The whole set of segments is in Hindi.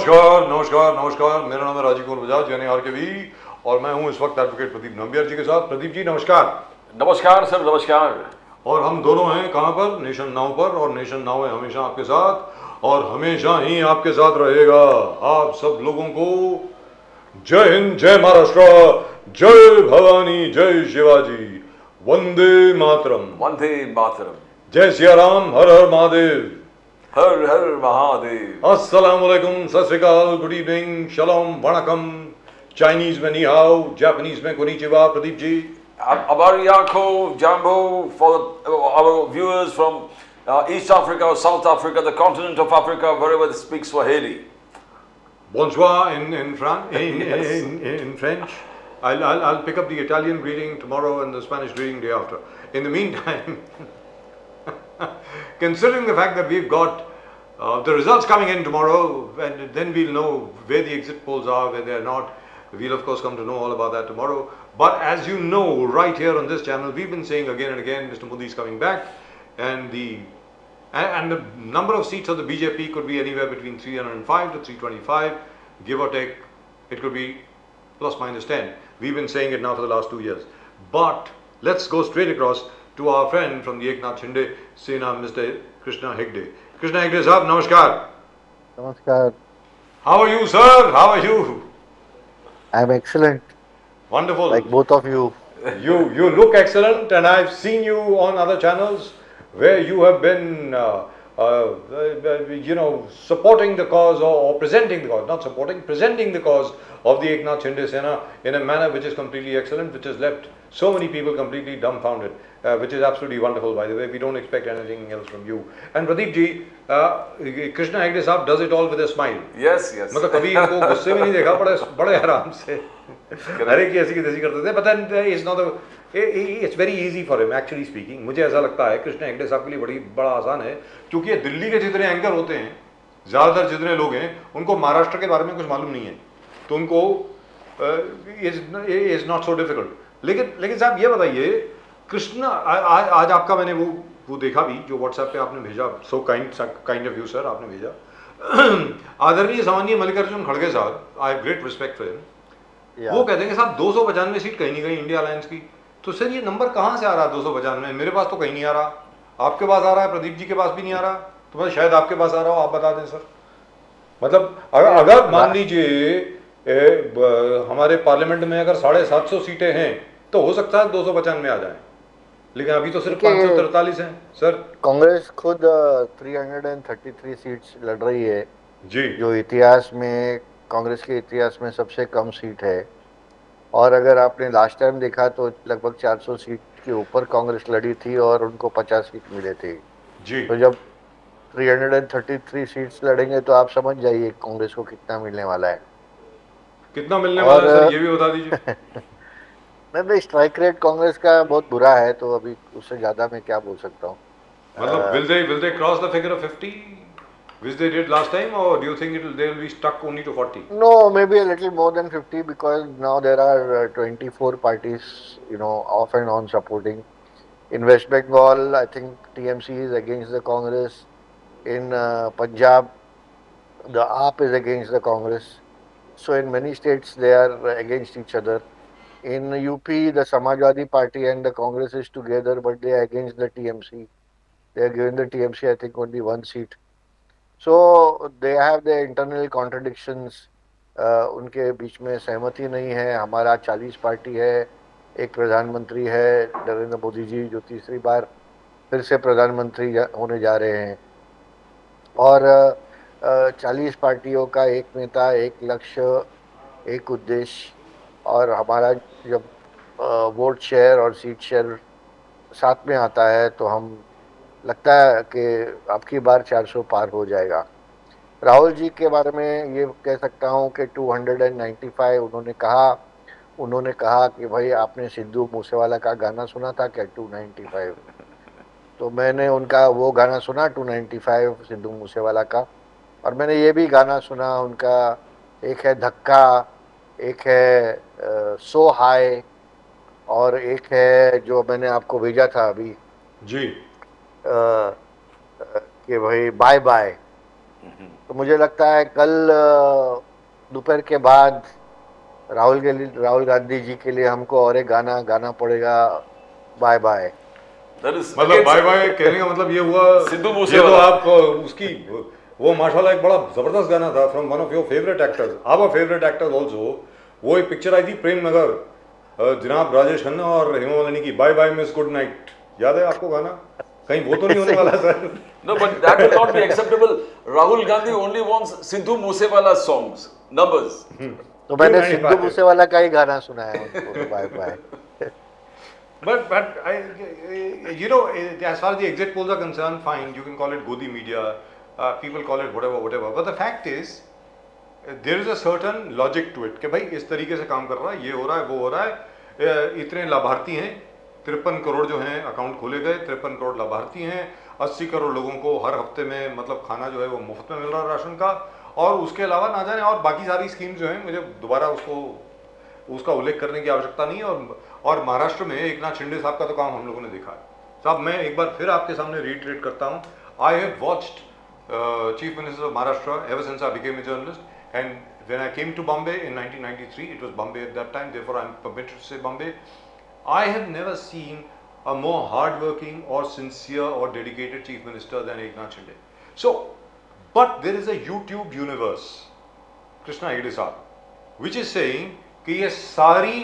नमस्कार नमस्कार नमस्कार। मेरा नाम है राजीव कुमार बजाज यानी आरकेवी और मैं हूं इस वक्त एडवोकेट प्रदीप नंबियार जी के साथ। प्रदीप जी नमस्कार। नमस्कार सर, नमस्कार। और हम दोनों हैं कहां पर? नेशन नाउ पर। और नेशन नाउ है हमेशा आपके साथ और हमेशा ही आपके साथ रहेगा। आप सब लोगों को जय हिंद, जय महाराष्ट्र, जय भवानी, जय शिवाजी, वंदे मातरम। वंदे मातरम। जय सिया राम, हर हर महादेव, हर हर महादेव। अस्सलाम वालेकुम, Sat Sri Akal, good evening, shalom, vanakkam. Chinese में नी हाओ, जापानीज में कोनिचिवा। Pradeep ji Abariyako, Jambo, for our viewers from East Africa, South Africa, the continent of Africa, wherever they speak Swahili. bonsoir in Yes. French. I'll pick up the Italian greeting tomorrow and the Spanish greeting day after. In the meantime, considering the fact that we've got the results coming in tomorrow, and then we'll know where the exit polls are, where they're not. We'll of course come to know all about that tomorrow. But as you know, right here on this channel, we've been saying again and again, Mr. Modi is coming back, and the number of seats of the BJP could be anywhere between 305 to 325, give or take. It could be plus minus 10. We've been saying it now for the last 2 years. But let's go straight across to our friend from the Eknath Shinde Sena, Mr. Krishna Hegde. Krishna Hegde sahab, namaskar. Namaskar. How are you, sir? How are you? I'm excellent, Wonderful. like both of you. You look excellent, and I've seen you on other channels where you have been, supporting the cause or presenting the cause, not supporting, presenting the cause of the Eknath Shinde Sena in a manner which is completely excellent, which has left so many people completely dumbfounded, which is absolutely wonderful, by the way. We don't expect anything else from you. And Pradeep ji, Krishna Hegde sahab does it all with a smile. Yes, yes. मतलब कभी इनको गुस्से में नहीं देखा, बड़े आराम से हर एक की ऐसी की तैसी करते थे। But then it's very easy for him, actually speaking. मुझे ऐसा लगता है कृष्ण हेगड़े साहब के लिए बड़ा आसान है, क्योंकि ये दिल्ली के जितने एंकर होते हैं, ज़्यादातर जितने लोग हैं, उनको महाराष्ट्र के बारे में कुछ मालूम नहीं है, तो उनको इज नॉट सो डिफिकल्ट। लेकिन साहब ये बताइए, कृष्ण आज आपका मैंने वो देखा भी जो व्हाट्सएप पे आपने भेजा, so kind of you sir, आपने भेजा। आदरणीय सामान्य मल्लिकार्जुन खड़गे साहब, I have great respect for him. वो कहते हैं कि साहब 295 सीट कहीं नहीं गई इंडिया अलायंस की। तो सर ये नंबर कहाँ से आ रहा है 295? मेरे पास तो कहीं नहीं आ रहा, आपके पास आ रहा है, प्रदीप जी के पास भी नहीं आ रहा, तो बस शायद आपके पास आ रहा हो, आप बता दें सर। मतलब अगर मान लीजिए हमारे पार्लियामेंट में अगर 750 सीटें हैं तो हो सकता है 295 आ जाए, लेकिन अभी तो सिर्फ 543 हैं सर। कांग्रेस खुद 333 सीट्स लड़ रही है जी, जो इतिहास में, कांग्रेस के इतिहास में सबसे कम सीट है। और अगर आपने लास्ट टाइम देखा तो लगभग 400 सीट के ऊपर कांग्रेस लड़ी थी और उनको 50 सीट मिले थे जी। तो जब 333 सीट्स लड़ेंगे तो आप समझ जाइए कांग्रेस को कितना मिलने वाला है। कितना मिलने वाला है सर, ये भी बता दीजिए। नहीं, स्ट्राइक रेट कांग्रेस का बहुत बुरा है, तो अभी उससे ज्यादा मैं क्या बोल सकता हूँ। मतलब will they cross the figure of 50 which they did last time, or do you think they will be stuck only to 40? No, maybe a little more than 50 because now there are 24 parties, off and on supporting. In West Bengal, I think TMC is against the Congress. In Punjab, the AAP is against the Congress. So in many states they are against each other. In UP, the Samajwadi Party and the Congress is together, but they are against the TMC. They are giving the TMC, I think, only one seat. So they have their internal contradictions. उनके बीच में सहमति नहीं है। हमारा 40 पार्टी है, एक प्रधानमंत्री है नरेंद्र मोदी जी, जो तीसरी बार फिर से प्रधानमंत्री होने जा रहे हैं, और 40 पार्टियों का एक नेता, एक लक्ष्य, एक उद्देश्य। और हमारा जब वोट शेयर और सीट शेयर साथ में आता है तो हम लगता है कि अब की बार 400 पार हो जाएगा। राहुल जी के बारे में ये कह सकता हूँ कि 295 उन्होंने कहा कि भाई आपने सिद्धू मूसेवाला का गाना सुना था क्या 295? तो मैंने उनका वो गाना सुना 295 सिद्धू मूसेवाला का, और मैंने ये भी गाना सुना उनका, एक है धक्का, एक है सो हाई, और एक है जो मैंने आपको भेजा था अभी जी, कि भाई बाय बाय। तो मुझे लगता है कल दोपहर के बाद राहुल गांधी जी के लिए हमको और एक गाना गाना पड़ेगा, बाय बाय। That is मतलब against- बाय बाय कहने का मतलब ये हुआ, सिद्धू ये तो मूसेवाला। आप उसकी वो माशाल्लाह एक बड़ा जबरदस्त गाना था from one of your favourite actors, our favourite actors also. वो एक पिक्चर आई थी प्रेम नगर, जनाब राजेश खन्ना और हेमा मालिनी की, bye bye miss good night. याद है आपको गाना? कहीं वो तो नहीं होने वाला sir? No, but that will not be acceptable. Rahul Gandhi only wants Sidhu Moosewala songs, numbers. तो मैंने नहीं सिद्धू बात है। मूसेवाला का ही गाना सुनाया उनको, bye bye. But you know, as far as the exit polls are concerned, fine, you can call it Godi media, people call it whatever. But the fact is, there is a certain logic to it कि भाई इस तरीके से काम कर रहा है, ये हो रहा है, वो हो रहा है, इतने लाभार्थी हैं, 53 करोड़ जो हैं अकाउंट खोले गए, 53 करोड़ लाभार्थी हैं, 80 करोड़ लोगों को हर हफ्ते में मतलब खाना जो है वो मुफ्त में मिल रहा है राशन का, और उसके अलावा ना जाने और बाकी सारी स्कीम जो हैं, मुझे दोबारा उसका उल्लेख करने की आवश्यकता नहीं है। और महाराष्ट्र में एकनाथ शिंदे साहब का तो काम हम लोगों ने देखा है। साहब मैं एक बार फिर आपके सामने रीट्रेट करता हूँ, I have watched chief minister of Maharashtra ever since I became a journalist, and when I came to Bombay in 1993, it was Bombay at that time, therefore I am permitted to say Bombay, I have never seen a more hard-working or sincere or dedicated chief minister than Eknath Shinde. So, but there is a YouTube universe, Krishna Hegde साहब, which is saying कि ये सारी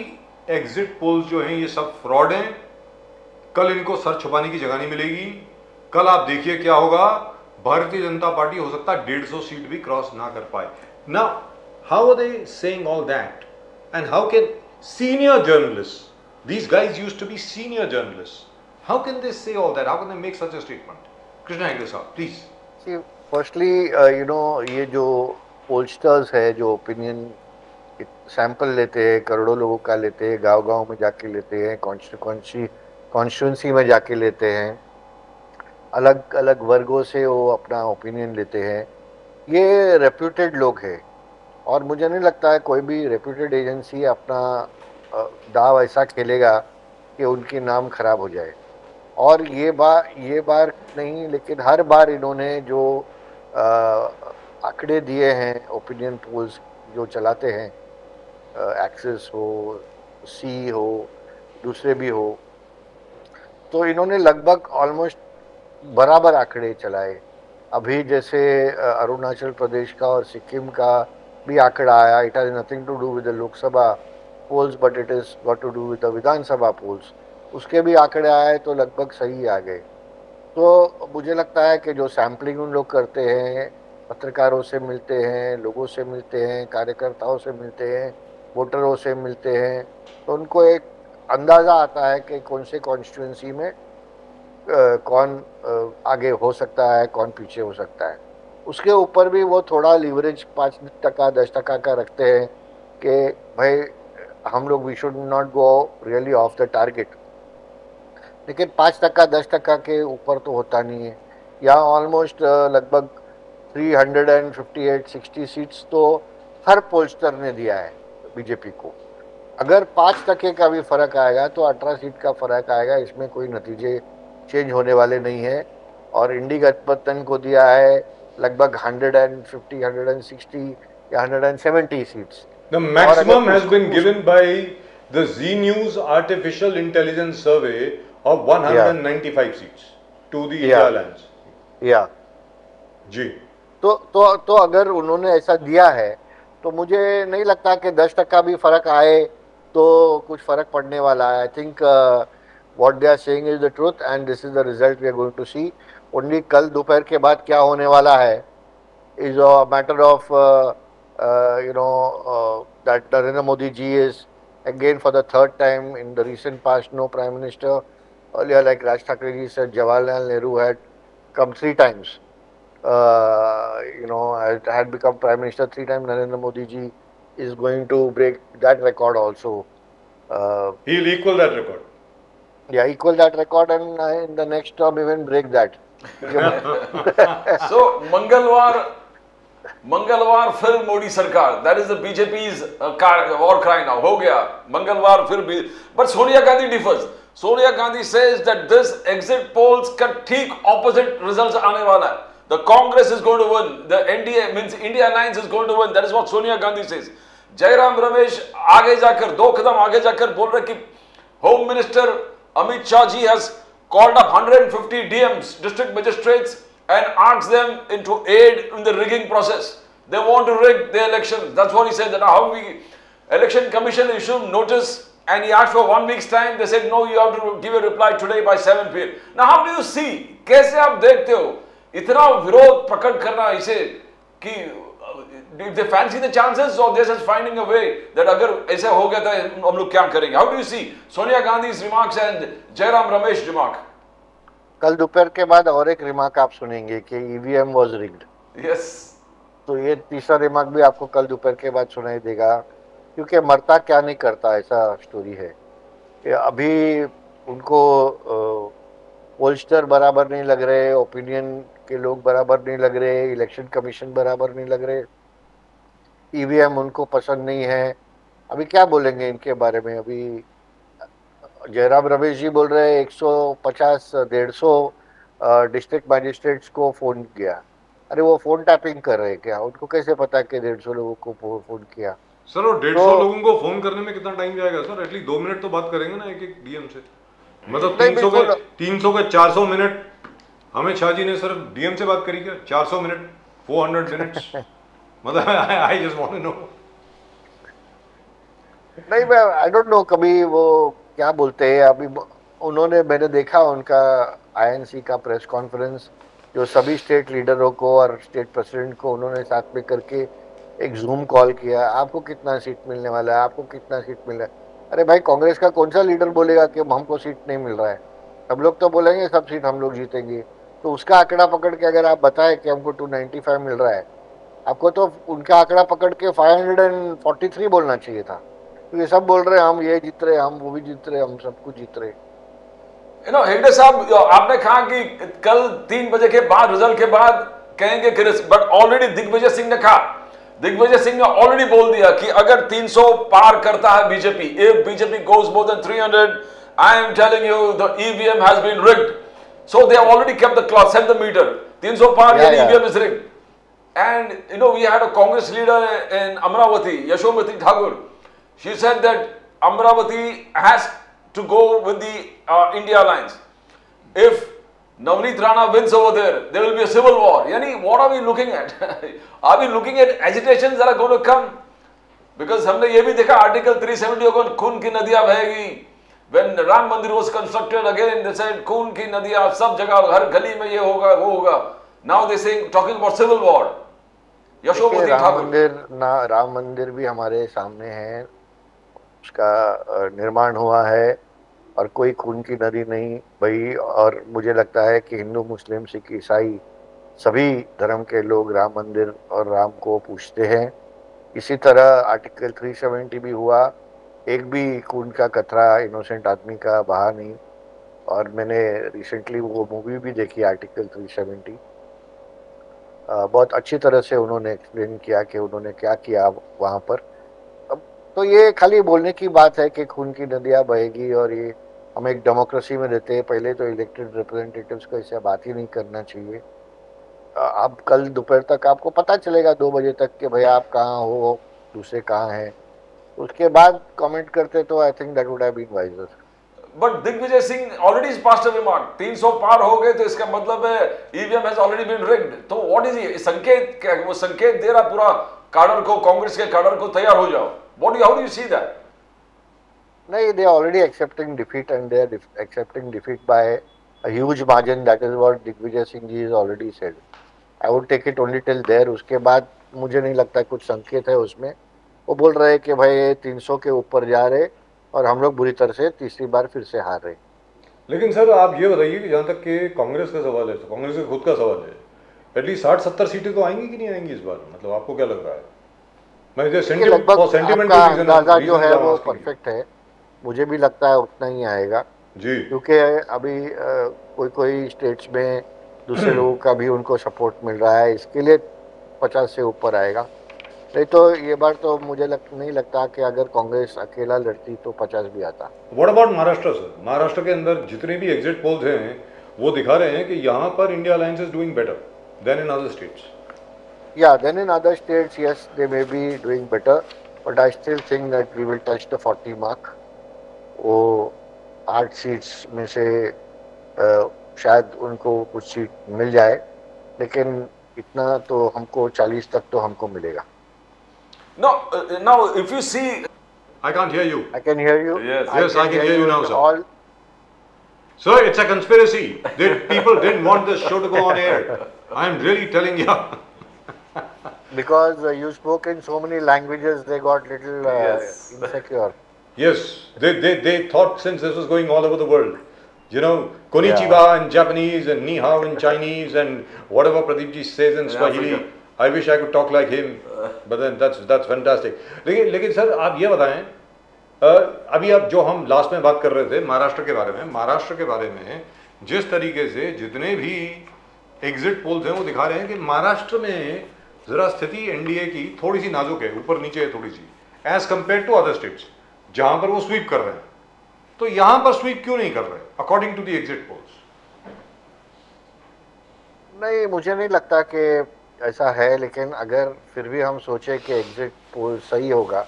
एग्जिट पोल्स जो हैं ये सब फ्रॉड हैं, कल इनको सर छुपाने की जगह नहीं मिलेगी, कल आप देखिए क्या होगा, भारतीय जनता पार्टी हो सकता है 150 सीट भी क्रॉस ना कर पाए। Now, how are they saying all that? And how can senior journalists, these guys used to be senior journalists, how can they say all that? How can they make such a statement? Krishna Hegde साहब, please. See, firstly, ये जो पोलस्टर्स है जो ओपिनियन सैंपल लेते हैं, करोड़ों लोगों का लेते हैं, गांव-गांव में जाके लेते हैं, कॉन्स्टिट्यूंसी में जाके लेते हैं, अलग अलग वर्गों से वो अपना ओपिनियन लेते हैं, ये रेप्यूटेड लोग हैं। और मुझे नहीं लगता है कोई भी रेप्यूटेड एजेंसी अपना दाव ऐसा खेलेगा कि उनकी नाम खराब हो जाए। और ये बार नहीं, लेकिन हर बार इन्होंने जो आंकड़े दिए हैं, ओपिनियन पोल्स जो चलाते हैं, एक्सिस हो, सी हो, दूसरे भी हो, तो इन्होंने लगभग ऑलमोस्ट बराबर आंकड़े चलाए। अभी जैसे अरुणाचल प्रदेश का और सिक्किम का भी आंकड़ा आया, it has nothing to do with the Lok Sabha polls but it is got to do with the Vidhan Sabha polls, उसके भी आंकड़े आए तो लगभग सही आ गए। तो मुझे लगता है कि जो सैम्पलिंग उन लोग करते हैं, पत्रकारों से मिलते हैं, लोगों से मिलते हैं, कार्यकर्ताओं से मिलते हैं, वोटरों से मिलते हैं, तो उनको एक अंदाज़ा आता है कि कौन से कॉन्स्टिट्यूंसी में कौन आगे हो सकता है, कौन पीछे हो सकता है। उसके ऊपर भी वो थोड़ा लीवरेज 5% 10% का रखते हैं कि भाई हम लोग we should not go really off the target, लेकिन 5% 10% के ऊपर तो होता नहीं है। यहाँ ऑलमोस्ट लगभग 358-60 सीट्स तो हर पोलस्टर ने दिया है बीजेपी को। अगर 5% का भी फर्क आएगा तो 18 सीट का फर्क आएगा, इसमें कोई नतीजे चेंज होने वाले नहीं है। और इंडी गठबंधन को दिया है लगभग 150, 160 या 170 seats. The maximum has been given by the Z News Artificial Intelligence Survey of 195 seats to the India Alliance. या जी, तो अगर उन्होंने ऐसा दिया है तो मुझे नहीं लगता कि 10% भी फर्क आए तो कुछ फर्क पड़ने वाला है। I think what they are saying is the truth and this is the result we are going to see. Only कल दोपहर के बाद क्या होने वाला है is a matter of that Narendra Modi ji is again for the third time in the recent past no prime minister. Earlier, like Raj Thakre ji said, Jawaharlal Nehru had come 3 times. Had become prime minister 3 times. Narendra Modi ji is going to break that record also. he'll equal that record. Yeah, equal that record and in the next term even break that. So मंगलवार फिर मोदी सरकार, that is the BJP's war cry now, हो गया मंगलवार फिर भी। But Sonia Gandhi differs. Sonia Gandhi says that this exit polls का ठीक opposite results आने वाला है। The Congress is going to win. The NDA means India Alliance is going to win. That is what Sonia Gandhi says. Jairam Ramesh आगे जाकर 2 कदम आगे जाकर बोल रहे कि home minister Amit Shah ji has called up 150 DMs, district magistrates, and asked them into aid in the rigging process. They want to rig the elections. That's what he said. That how we election commission issued notice and he asked for 1 week's time. They said no, you have to give a reply today by 7 p.m. Now how do you see? कैसे आप देखते हो इतना विरोध प्रकट करना इसे कि if they fancy the chances or they're just finding a way that अगर ऐसा हो गया तो हम लोग क्या करेंगे? How do you see Sonia Gandhi's remarks and Jairam Ramesh remark? कल दोपहर के बाद और एक रिमार्क आप सुनेंगे कि ईवीएम वाज रिग्ड। Yes. तो ये तीसरा रिमार्क भी आपको कल दोपहर के बाद सुनाई देगा, क्योंकि मरता क्या नहीं करता ऐसा स्टोरी है कि अभी उनको पोलस्टर बराबर नहीं लग रहे, ओपिनियन के लोग बराबर नहीं लग रहे, इलेक्शन कमीशन बराबर नहीं लग रहे, ईवीएम उनको पसंद नहीं है। अभी क्या बोलेंगे इनके बारे में? अभी जयराम रमेश जी बोल रहे हैं 150-150 डिस्ट्रिक्ट मैजिस्ट्रेट्स को फोन किया। अरे वो फोन टैपिंग कर रहे हैं क्या? उनको कैसे पता कि 150 लोगों को फोन किया? सर और 150 लोगों को फोन करने में कितना टाइम जाएगा सर? एटलीस्ट 2 मिनट तो बात करेंगे ना एक एक डीएम से। मतलब 300 के 400 मिनट अमित शाह जी ने सिर्फ डीएम से बात करी क्या? 400 मिनट 400 मिनट्स मतलब I just want to know. नहीं, मैं आई डोंट नो कभी वो क्या बोलते हैं। अभी उन्होंने, मैंने देखा उनका आईएनसी का प्रेस कॉन्फ्रेंस, जो सभी स्टेट लीडरों को और स्टेट प्रेसिडेंट को उन्होंने साथ में करके एक जूम कॉल किया। आपको कितना सीट मिलने वाला है, आपको कितना सीट मिल रहा है? अरे भाई, कांग्रेस का कौन सा लीडर बोलेगा कि हमको सीट नहीं मिल रहा है? सब लोग तो बोलेंगे सब सीट हम लोग जीतेंगे। तो उसका आंकड़ा पकड़ के अगर आप बताएं कि हमको 295 मिल रहा है, आपको तो उनका आंकड़ा पकड़ के 543 बोलना चाहिए था। तो ये सब बोल रहे हैं हम ये जीत रहे, हम वो भी जीत रहे, हम सब कुछ जीत रहे। हेगड़े साहब, आपने कहा कि कल 3 बजे के बाद रिजल्ट के बाद कहेंगे कि बट ऑलरेडी दिग्विजय सिंह ने कहा, दिग्विजय सिंह ने ऑलरेडी बोल दिया कि अगर 300 पार करता है BJP, if BJP goes more than 300, I am telling you the EVM has been rigged. So they have already kept the clock, set the meter. 300 पार यानी EVM is rigged. And you know we had a Congress leader in Amravati, Yashomati Thakur. She said that Amravati has to go with the India Alliance. If Navneet Rana wins over there, there will be a civil war. Yani, what are we looking at? Are we looking at agitations that are going to come? Because हमने ये भी देखा Article 370 को खून की नदियां बहेगी. When Ram Mandir was constructed again, they said खून की नदियां सब जगह, हर गली में ये होगा वो होगा. Now they saying talking about civil war. Yashomati Thakur, Ram मंदिर भी हमारे सामने है, उसका निर्माण हुआ है और कोई खून की नदी नहीं भाई। और मुझे लगता है कि हिंदू, मुस्लिम, सिख, ईसाई सभी धर्म के लोग राम मंदिर और राम को पूजते हैं। इसी तरह आर्टिकल 370 भी हुआ, एक भी खून का कतरा इनोसेंट आदमी का बहा नहीं। और मैंने रिसेंटली वो मूवी भी देखी आर्टिकल 370, बहुत अच्छी तरह से उन्होंने एक्सप्लेन किया कि उन्होंने क्या किया वहाँ पर। तो ये खाली बोलने की बात है कि खून की नदियाँ बहेगी और ये हम एक डेमोक्रेसी में रहते हैं। पहले तो इलेक्टेड रिप्रेजेंटेटिव्स को ऐसे बात ही नहीं करना चाहिए। अब कल दोपहर तक आपको पता चलेगा 2 बजे तक कि भैया आप कहाँ हो, दूसरे कहाँ हैं। उसके बाद कमेंट करते तो I think that would have been wiser. But Digvijaya Singh already passed a remark, 300 पार हो गए तो इसका मतलब है EVM has already been rigged. तो व्हाट इज ये संकेत? क्या वो संकेत दे रहा पूरा काडर को, कांग्रेस के काडर को, तैयार हो जाओ? How do you see that? No, they are already accepting defeat, and they are accepting defeat by a huge margin. That is what Digvijay Singh ji has already said. I would take it only till there. उसके बाद मुझे नहीं लगता कुछ संकेत है उसमें। वो बोल रहे हैं कि भाई 300 के ऊपर जा रहे और हम लोग बुरी तरह से तीसरी बार फिर से हार रहे। लेकिन सर आप ये बताइए कि जहाँ तक कि कांग्रेस का सवाल है, तो कांग्रेस का खुद का सवाल है, एटलीस्ट 60-70 सीटें तो आएंगी कि नहीं आएंगी इस बार? मतलब आपको क्या लग रहा है? लगभग आपका अंदाजा जो है वो परफेक्ट है। मुझे भी लगता है उतना ही आएगा जी, क्योंकि अभी कोई स्टेट्स में दूसरे लोगों का भी उनको सपोर्ट मिल रहा है, इसके लिए 50 से ऊपर आएगा। नहीं तो ये बार तो मुझे नहीं लगता कि अगर कांग्रेस अकेला लड़ती तो 50 भी आता। What about Maharashtra sir? Maharashtra के अंदर जितने भी एग्जिट पोल्स हैं वो दिखा रहे हैं कि यहाँ पर India alliance is doing better. than in other states. Yeah, then in other states, yes, they may be doing better, but I still think that we will touch the 40 mark. वो 8 सीट्स में से शायद उनको कुछ सीट मिल जाए, लेकिन इतना तो हमको 40 तक तो हमको मिलेगा. Now if you see, I can't hear you. I can hear you. Yes. Yes, I can hear you now, sir. All Sir, it's a conspiracy. People didn't want this show to go on air. I'm really telling you. because you spoke in so many languages, they got little Yes. insecure. Yes, they thought since this was going all over the world, you know, konnichiwa in Japanese and ni hao in Chinese and whatever Pradeep ji says in Swahili. Africa. I wish I could talk like him, but then that's fantastic. लेकिन सर आप ये बताएं, अभी आप जो हम लास्ट में बात कर रहे थे महाराष्ट्र के बारे में जिस तरीके से जितने भी एग्जिट पोल्स हैं वो दिखा रहे हैं कि महाराष्ट्र में जरा स्थिति एनडीए की थोड़ी सी नाजुक है, ऊपर नीचे है थोड़ी सी, as compare to other states जहां पर वो स्वीप कर रहे हैं. तो यहां पर स्वीप क्यों नहीं कर रहे according to the exit polls? नहीं, मुझे नहीं लगता कि ऐसा है, लेकिन अगर फिर भी हम सोचे कि एग्जिट पोल सही होगा,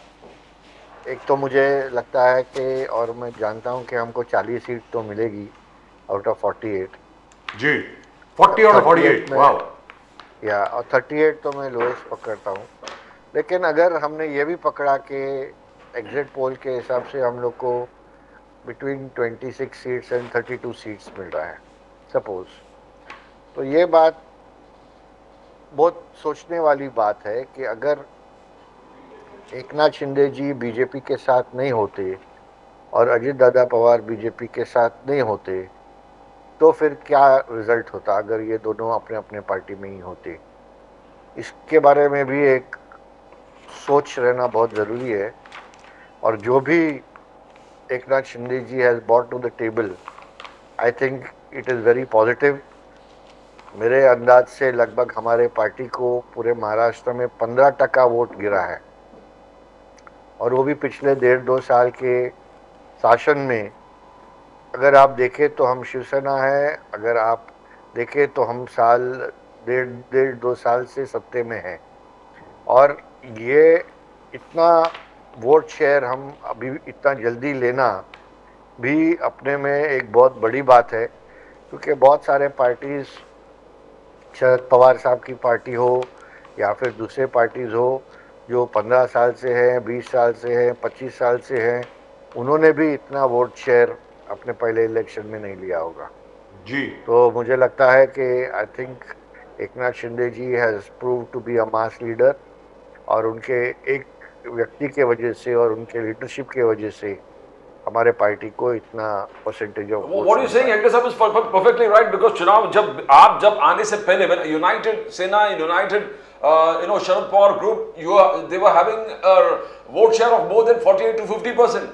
एक तो मुझे लगता है कि, और मैं जानता हूं कि हमको 40 सीट तो मिलेगी आउट ऑफ 48. जी 40 और 48 में- वाओ. या और 38 तो मैं लोएस्ट पकड़ता हूँ. लेकिन अगर हमने ये भी पकड़ा कि एग्जिट पोल के हिसाब से हम लोग को बिटवीन 26 सीट्स एंड 32 सीट्स मिल रहा है सपोज, तो ये बात बहुत सोचने वाली बात है कि अगर एकनाथ शिंदे जी बीजेपी के साथ नहीं होते और अजित दादा पवार बीजेपी के साथ नहीं होते तो फिर क्या रिजल्ट होता अगर ये दोनों अपने अपने पार्टी में ही होते. इसके बारे में भी एक सोच रहना बहुत ज़रूरी है. और जो भी Eknath Shinde ji has brought to the table, I think it is very positive. मेरे अंदाज से लगभग हमारे पार्टी को पूरे महाराष्ट्र में 15% वोट गिरा है, और वो भी पिछले 1.5-2 साल के शासन में. अगर आप देखें तो हम शिवसेना है, अगर आप देखें तो हम साल 1.5-2 साल से सत्ते में हैं, और ये इतना वोट शेयर हम अभी इतना जल्दी लेना भी अपने में एक बहुत बड़ी बात है. क्योंकि बहुत सारे पार्टीज़, शरद पवार साहब की पार्टी हो या फिर दूसरे पार्टीज़ हो, जो 15 साल से हैं, 20 साल से हैं, 25 साल से हैं, उन्होंने भी इतना वोट शेयर अपने पहले इलेक्शन में नहीं लिया होगा. जी तो मुझे लगता है कि I think Eknath Shinde ji has prove to be a mass leader, और उनके एक व्यक्ति के वजह से और उनके लीडरशिप के वजह से हमारे पार्टी को इतना percentage of what are you saying, Hegde साहब, is perfectly right, because चुनाव जब आने से पहले when United Sena, United Sharad Pawar group, they were having a vote share of more than 48 to 50%,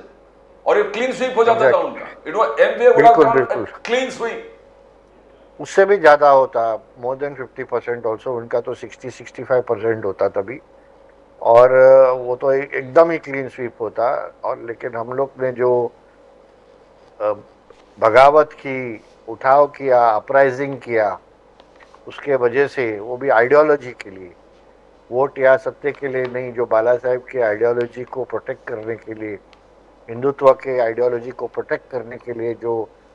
और ये क्लीन स्वीप हो जाता था उनका. It was MVA would have बिल्कुल. clean sweep. उससे भी ज़्यादा होता, मोर देन 50% ऑल्सो. उनका तो 60-65% होता तभी, और वो तो एकदम ही क्लीन स्वीप होता. और लेकिन हम लोग ने जो बगावत की, उठाव किया, अपराइजिंग किया, उसके वजह से, वो भी आइडियोलॉजी के लिए, वोट या सत्ते के लिए नहीं, जो बाला साहेब के आइडियोलॉजी को प्रोटेक्ट करने के लिए, हिंदुत्व के आइडियोलॉजी को प्रोटेक्ट करने के लिए जो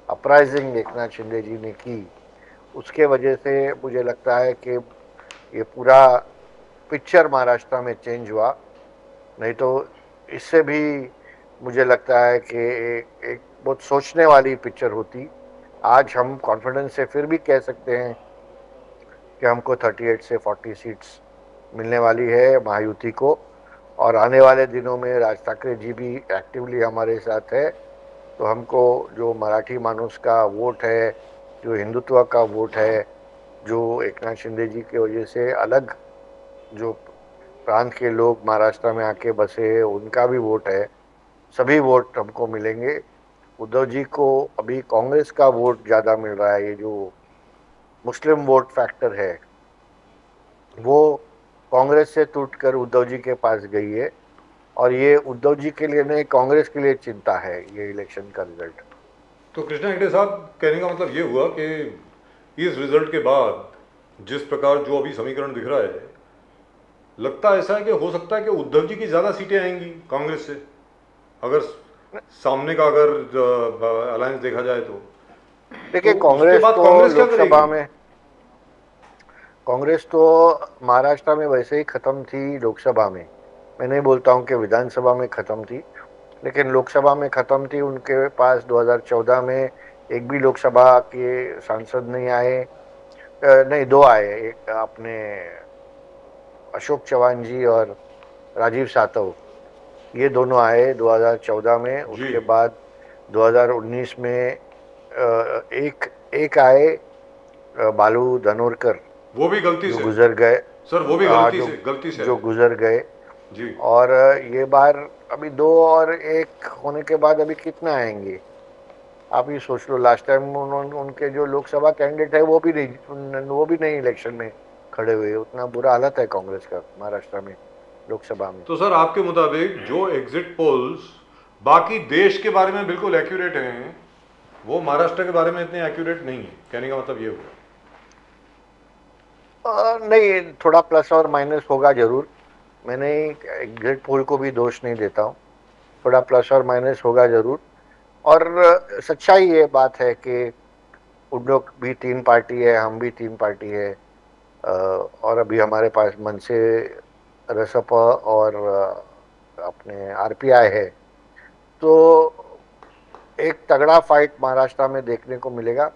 अपराइजिंग एकनाथ शिंदे जी ने की, उसके वजह से मुझे लगता है कि ये पूरा पिक्चर महाराष्ट्र में चेंज हुआ. नहीं तो इससे भी मुझे लगता है कि एक बहुत सोचने वाली पिक्चर होती. आज हम कॉन्फिडेंस से फिर भी कह सकते हैं कि हमको 38 से 40 सीट्स मिलने वाली है महायुति को, और आने वाले दिनों में राज ठाकरे जी भी एक्टिवली हमारे साथ है. तो हमको जो मराठी मानुस का वोट है, जो हिंदुत्व का वोट है, जो एकनाथ शिंदे जी की वजह से अलग जो प्रांत के लोग महाराष्ट्र में आके बसे हैं, उनका भी वोट है, सभी वोट हमको मिलेंगे. उद्धव जी को अभी कांग्रेस का वोट ज़्यादा मिल रहा है. ये जो मुस्लिम वोट फैक्टर है वो कांग्रेस से टूटकर उद्धव जी के पास गई है, और ये उद्धव जी के लिए नहीं, कांग्रेस के लिए चिंता है ये इलेक्शन का रिजल्ट. तो कृष्णा हेगड़े साहब, कहने का मतलब ये हुआ कि इस रिजल्ट के बाद जिस प्रकार जो अभी समीकरण दिख रहा है, लगता ऐसा है कि हो सकता है कि उद्धव जी की ज्यादा सीटें आएंगी कांग्रेस से, अगर सामने का अगर अलायंस देखा जाए तो। देखिए, तो कांग्रेस उसके बाद तो कांग्रेस क्या लोकसभा करेगी? में, कांग्रेस तो महाराष्ट्र में वैसे ही खत्म थी लोकसभा में। मैं नहीं बोलता हूँ कि विधानसभा में खत्म थी, लेकिन लोकसभा में खत्म थी। उनके पास 2014 में एक भी लोकसभा के सांसद नहीं आए, नहीं, दो आए, एक अपने अशोक चौहान जी और राजीव सातव, ये दोनों आए 2014 में। जी। उसके बाद 2019 में एक एक आए, बालू धनोरकर, वो भी गलती जो से गुजर गए। सर, वो भी हाँ, गलती से जो है। गुजर गए। जी। और ये बार अभी दो और एक होने के बाद अभी कितना आएंगे आप ही सोच लो। लास्ट टाइम उनके जो लोकसभा कैंडिडेट है वो भी नहीं इलेक्शन में खड़े हुए। उतना बुरा हालत है कांग्रेस का महाराष्ट्र में लोकसभा में। तो सर, आपके मुताबिक जो एग्जिट पोल्स बाकी देश के बारे में बिल्कुल एक्यूरेट हैं, वो महाराष्ट्र के बारे में इतने एक्यूरेट नहीं है, कहने का मतलब ये हुआ? नहीं, थोड़ा प्लस और माइनस होगा जरूर। मैंने एग्जिट पोल को भी दोष नहीं देता हूँ, थोड़ा प्लस और माइनस होगा जरूर। और सच्चाई ये बात है कि उन लोग भी तीन पार्टी है, हम भी तीन पार्टी है, और अभी हमारे पास मनसे, रसपा और अपने आरपीआई है। तो एक तगड़ा फाइट महाराष्ट्र में देखने को मिलेगा,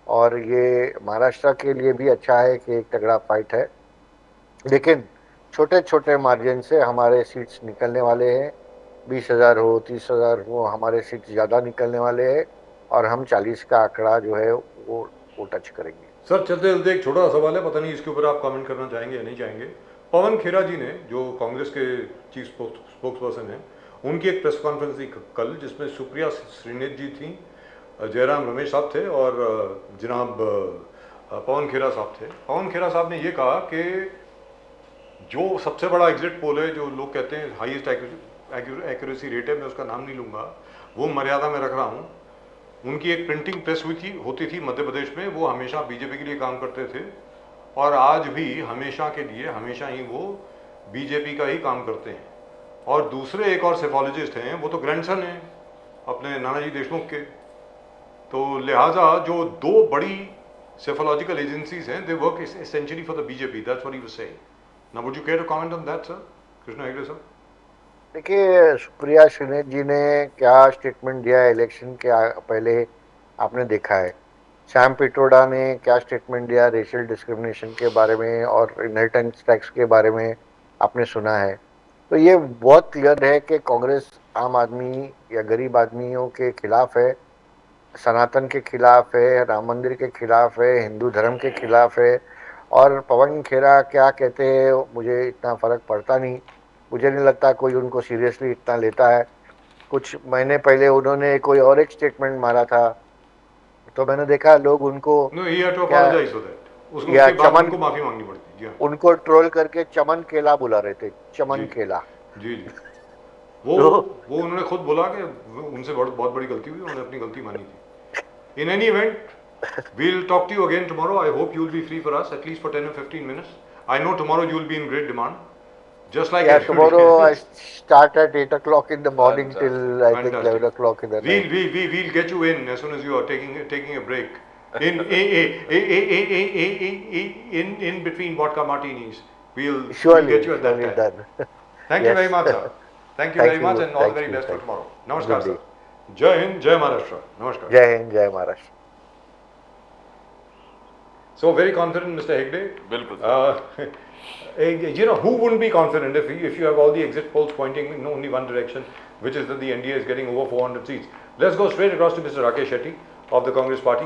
और ये महाराष्ट्र के लिए भी अच्छा है कि एक तगड़ा फाइट है। लेकिन छोटे छोटे मार्जिन से हमारे सीट्स निकलने वाले हैं। 20,000 हो, 30,000 हो, हमारे सीट्स ज़्यादा निकलने वाले हैं, और हम 40 का आंकड़ा जो है वो टच करेंगे। सर, चलते चलते एक छोटा सा सवाल है, पता नहीं इसके ऊपर आप कमेंट करना चाहेंगे या नहीं चाहेंगे। पवन खेरा जी ने, जो कांग्रेस के चीफ स्पोक्स पर्सन हैं, उनकी एक प्रेस कॉन्फ्रेंस थी कल, जिसमें सुप्रिया श्रीनेत जी थी, जयराम रमेश साहब थे और जनाब पवन खेरा साहब थे। पवन खेरा साहब ने ये कहा कि जो सबसे बड़ा एग्जिट पोल है, जो लोग कहते हैं हाईएस्ट एक्यूरेसी रेट है, मैं उसका नाम नहीं लूँगा, वो मर्यादा में रख रहा हूँ। उनकी एक प्रिंटिंग प्रेस होती थी मध्य प्रदेश में, वो हमेशा बीजेपी के लिए काम करते थे, और आज भी हमेशा के लिए हमेशा ही वो बीजेपी का ही काम करते हैं। और दूसरे एक और सेफोलॉजिस्ट हैं, वो तो ग्रैंडसन हैं अपने नानाजी देशमुख के। तो लिहाजा जो दो बड़ी सेफोलॉजिकल एजेंसीज हैं, they work essentially for the BJP, that's what he was saying. Now would you care to comment on that sir, Krishna Hegde sir? देखिए, सुप्रिया श्रीनेत जी ने क्या स्टेटमेंट दिया है इलेक्शन के पहले आपने देखा है। सैम पिट्रोडा ने क्या स्टेटमेंट दिया रेशियल डिस्क्रिमिनेशन के बारे में और इनहेरिटेंस टैक्स के बारे में, आपने सुना है। तो ये बहुत क्लियर है कि कांग्रेस आम आदमी या गरीब आदमियों के खिलाफ है, सनातन के खिलाफ है, राम मंदिर के खिलाफ है, हिंदू धर्म के खिलाफ है। और पवन खेरा क्या कहते हैं मुझे इतना फ़र्क पड़ता नहीं, मुझे नहीं लगता कोई उनको सीरियसली इतना लेता है। कुछ महीने पहले उन्होंने कोई और एक स्टेटमेंट मारा था, तो मैंने देखा लोग उनको no, he had to apologise for that, उसके या बाद चमन, उनको माफी मांगनी पड़ती। जी हाँ, उनको ट्रोल करके चमन केला बुला रहे थे, चमन केला। जी जी। वो तो- वो उन्होंने खुद बोला कि उनसे बहुत बड़ी गलती हुई, उन्होंने अपनी गलती मानी थी। In any event, we'll talk to you again tomorrow. I hope you'll be free for us at least for 10 or 15 minutes. I know tomorrow you'll be in great demand, just like Yeah, everybody tomorrow I else. start at 8 o'clock in the morning Fantastic. till I think Fantastic. 11 o'clock in the night. We'll get you in as soon as you are taking a break. In between vodka martinis, we'll Surely, get you at that surely time. done. Thank you Yes. very much, sir. Thank you Thank very much, you, and all the thank very you, best for thank tomorrow. you. Namaskar, Good sir. Jai Hind, Jai Maharashtra. Namaskar. Jai Hind, Jai Maharashtra. So very confident, Mr. Hegde. बिल्कुल। You know, who wouldn't be confident if you have all the exit polls pointing in only one direction, which is that the NDA is getting over 400 seats. Let's go straight across to Mr. Rakesh Shetty of the Congress Party.